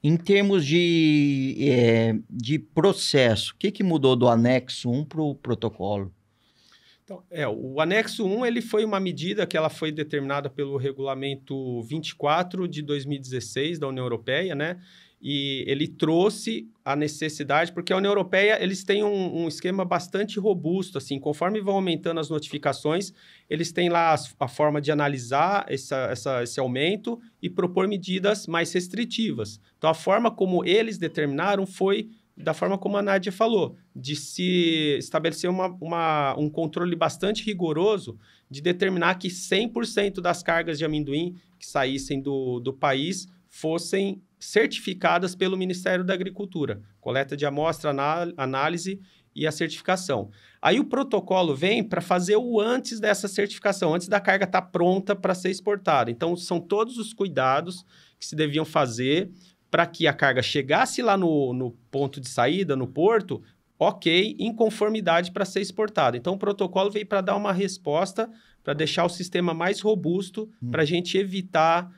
Em termos de processo, o que mudou do anexo 1 para o protocolo? Então, o anexo 1 ele foi uma medida que ela foi determinada pelo regulamento 24 de 2016 da União Europeia, né? E ele trouxe a necessidade, porque a União Europeia, eles têm um esquema bastante robusto, assim, conforme vão aumentando as notificações, eles têm lá a forma de analisar esse aumento e propor medidas mais restritivas. Então, a forma como eles determinaram foi da forma como a Nádia falou, de se estabelecer um controle bastante rigoroso de determinar que 100% das cargas de amendoim que saíssem do país fossem certificadas pelo Ministério da Agricultura. Coleta de amostra, análise e a certificação. Aí o protocolo vem para fazer o antes dessa certificação, antes da carga estar pronta para ser exportada. Então, são todos os cuidados que se deviam fazer para que a carga chegasse lá no ponto de saída, no porto, ok, em conformidade para ser exportada. Então, o protocolo veio para dar uma resposta, para deixar o sistema mais robusto, para a gente evitar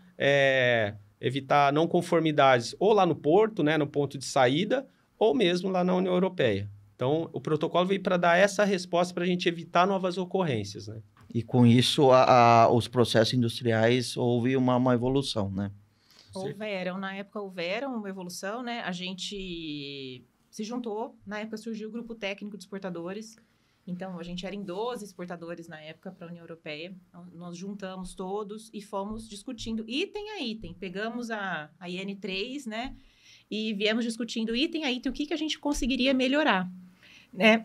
não conformidades ou lá no porto, né, no ponto de saída, ou mesmo lá na União Europeia. Então, o protocolo veio para dar essa resposta para a gente evitar novas ocorrências, né? E com isso, os processos industriais houve uma evolução, né? Na época houveram uma evolução, né? A gente se juntou, na época surgiu o Grupo Técnico de Exportadores, então a gente era em 12 exportadores na época para a União Europeia, nós juntamos todos e fomos discutindo item a item, pegamos a IN3, né? E viemos discutindo item a item, o que a gente conseguiria melhorar, né?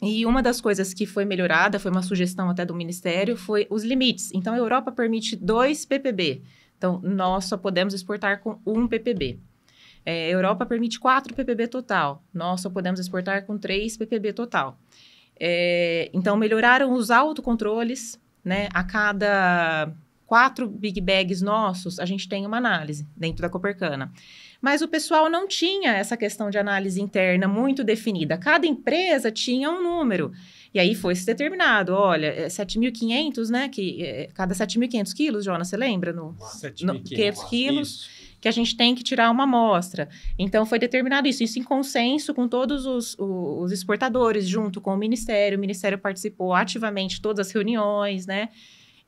E uma das coisas que foi melhorada, foi uma sugestão até do Ministério, foi os limites. Então, a Europa permite 2 ppb. Então, nós só podemos exportar com 1 ppb. A Europa permite 4 ppb total. Nós só podemos exportar com 3 ppb total. Então, melhoraram os autocontroles, né? A cada 4 big bags nossos, a gente tem uma análise dentro da Copercana. Mas o pessoal não tinha essa questão de análise interna muito definida. Cada empresa tinha um número. E aí foi se determinado, olha, 7.500, né? Cada 7.500 quilos, Jonas, você lembra? 500 quilos, isso, que a gente tem que tirar uma amostra. Então, foi determinado isso em consenso com todos os exportadores, junto com o Ministério. O Ministério participou ativamente de todas as reuniões, né?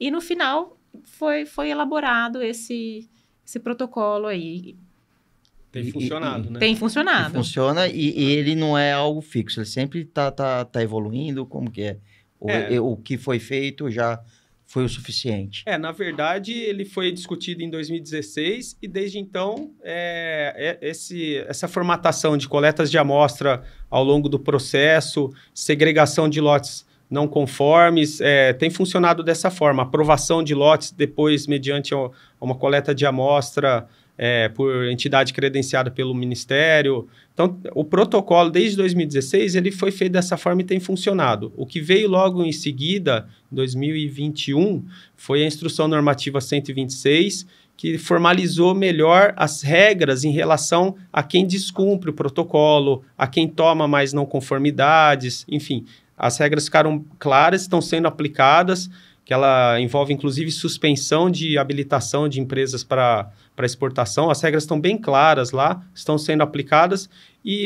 E, no final, foi elaborado esse protocolo aí. Tem funcionado, né? Tem funcionado. Funciona e ele não é algo fixo, ele sempre tá evoluindo, como que é? O que foi feito já foi o suficiente? Na verdade, ele foi discutido em 2016 e desde então, essa formatação de coletas de amostra ao longo do processo, segregação de lotes não conformes, tem funcionado dessa forma. Aprovação de lotes depois mediante uma coleta de amostra por entidade credenciada pelo Ministério. Então, o protocolo, desde 2016, ele foi feito dessa forma e tem funcionado. O que veio logo em seguida, em 2021, foi a Instrução Normativa 126, que formalizou melhor as regras em relação a quem descumpre o protocolo, a quem toma mais não conformidades, enfim. As regras ficaram claras, estão sendo aplicadas, que ela envolve, inclusive, suspensão de habilitação de empresas para exportação. As regras estão bem claras lá, estão sendo aplicadas,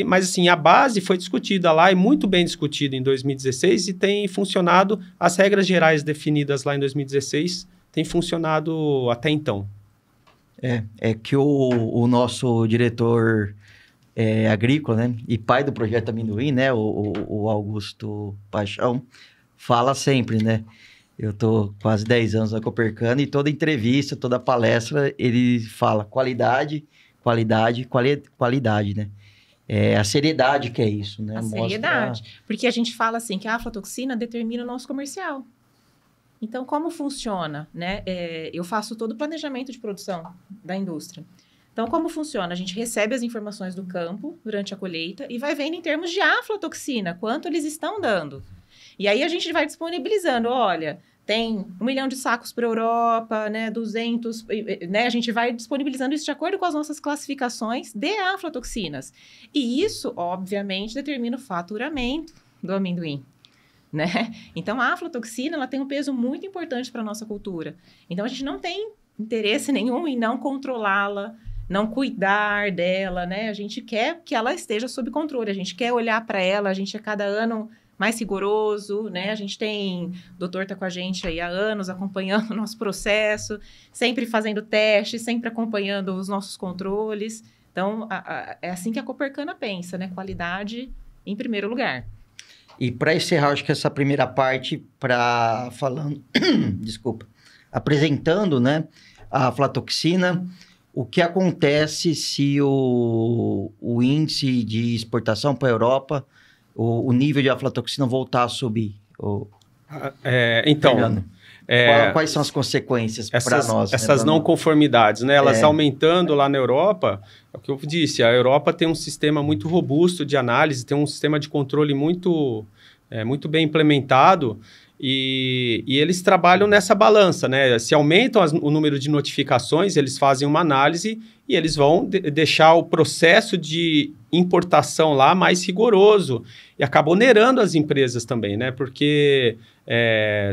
mas, assim, a base foi discutida lá e muito bem discutida em 2016 e tem funcionado, as regras gerais definidas lá em 2016 têm funcionado até então. É que o nosso diretor agrícola, né, e pai do Projeto Amendoim, né, o Augusto Paixão, fala sempre, né? Eu estou quase 10 anos na Copercana e toda entrevista, toda palestra, ele fala qualidade, né? A seriedade que é isso, né? Seriedade. Porque a gente fala assim que a aflatoxina determina o nosso comercial. Então, como funciona, né? Eu faço todo o planejamento de produção da indústria. Então, como funciona? A gente recebe as informações do campo durante a colheita e vai vendo em termos de aflatoxina, quanto eles estão dando. E aí a gente vai disponibilizando, olha, tem 1 milhão de sacos para a Europa, né, 200, né, a gente vai disponibilizando isso de acordo com as nossas classificações de aflatoxinas. E isso, obviamente, determina o faturamento do amendoim, né? Então, a aflatoxina, ela tem um peso muito importante para a nossa cultura. Então, a gente não tem interesse nenhum em não controlá-la, não cuidar dela, né? A gente quer que ela esteja sob controle, a gente quer olhar para ela, a gente é cada ano mais rigoroso, né? A gente tem, o doutor tá com a gente aí há anos acompanhando o nosso processo, sempre fazendo testes, sempre acompanhando os nossos controles. Então, é assim que a Copercana pensa, né? Qualidade em primeiro lugar. E para encerrar, acho que essa primeira parte, desculpa, apresentando, né, a aflatoxina, o que acontece se o índice de exportação para a Europa, o nível de aflatoxina voltar a subir? Então, quais são as consequências para nós? Essas não conformidades, né? Elas aumentando lá na Europa, é o que eu disse, a Europa tem um sistema muito robusto de análise, tem um sistema de controle muito bem implementado e eles trabalham nessa balança, né? Se aumentam o número de notificações, eles fazem uma análise e eles vão deixar o processo de importação lá mais rigoroso e acaba onerando as empresas também, né? Porque,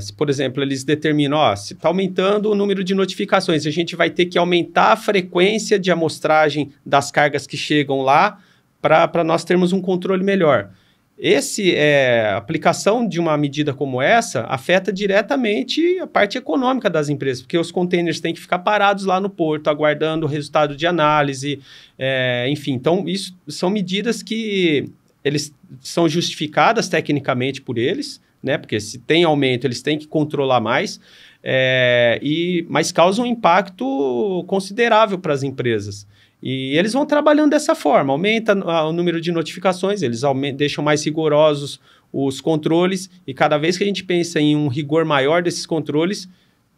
se, por exemplo, eles determinam, se está aumentando o número de notificações, a gente vai ter que aumentar a frequência de amostragem das cargas que chegam lá para nós termos um controle melhor. A aplicação de uma medida como essa afeta diretamente a parte econômica das empresas, porque os containers têm que ficar parados lá no porto, aguardando o resultado de análise, enfim. Então, isso são medidas que eles são justificadas tecnicamente por eles, né? Porque se tem aumento, eles têm que controlar mais, mas causam um impacto considerável para as empresas. E eles vão trabalhando dessa forma, aumenta o número de notificações, eles deixam mais rigorosos os controles, e cada vez que a gente pensa em um rigor maior desses controles,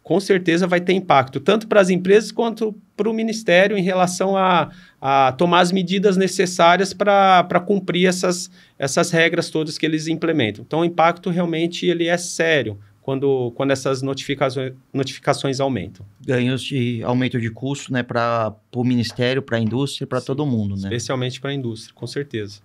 com certeza vai ter impacto, tanto para as empresas quanto para o Ministério em relação a tomar as medidas necessárias para cumprir essas regras todas que eles implementam. Então, o impacto realmente ele é sério quando essas notificações aumentam. Ganhos de aumento de custo, né, para o Ministério, para a indústria, para todo mundo, né? Especialmente para a indústria, com certeza.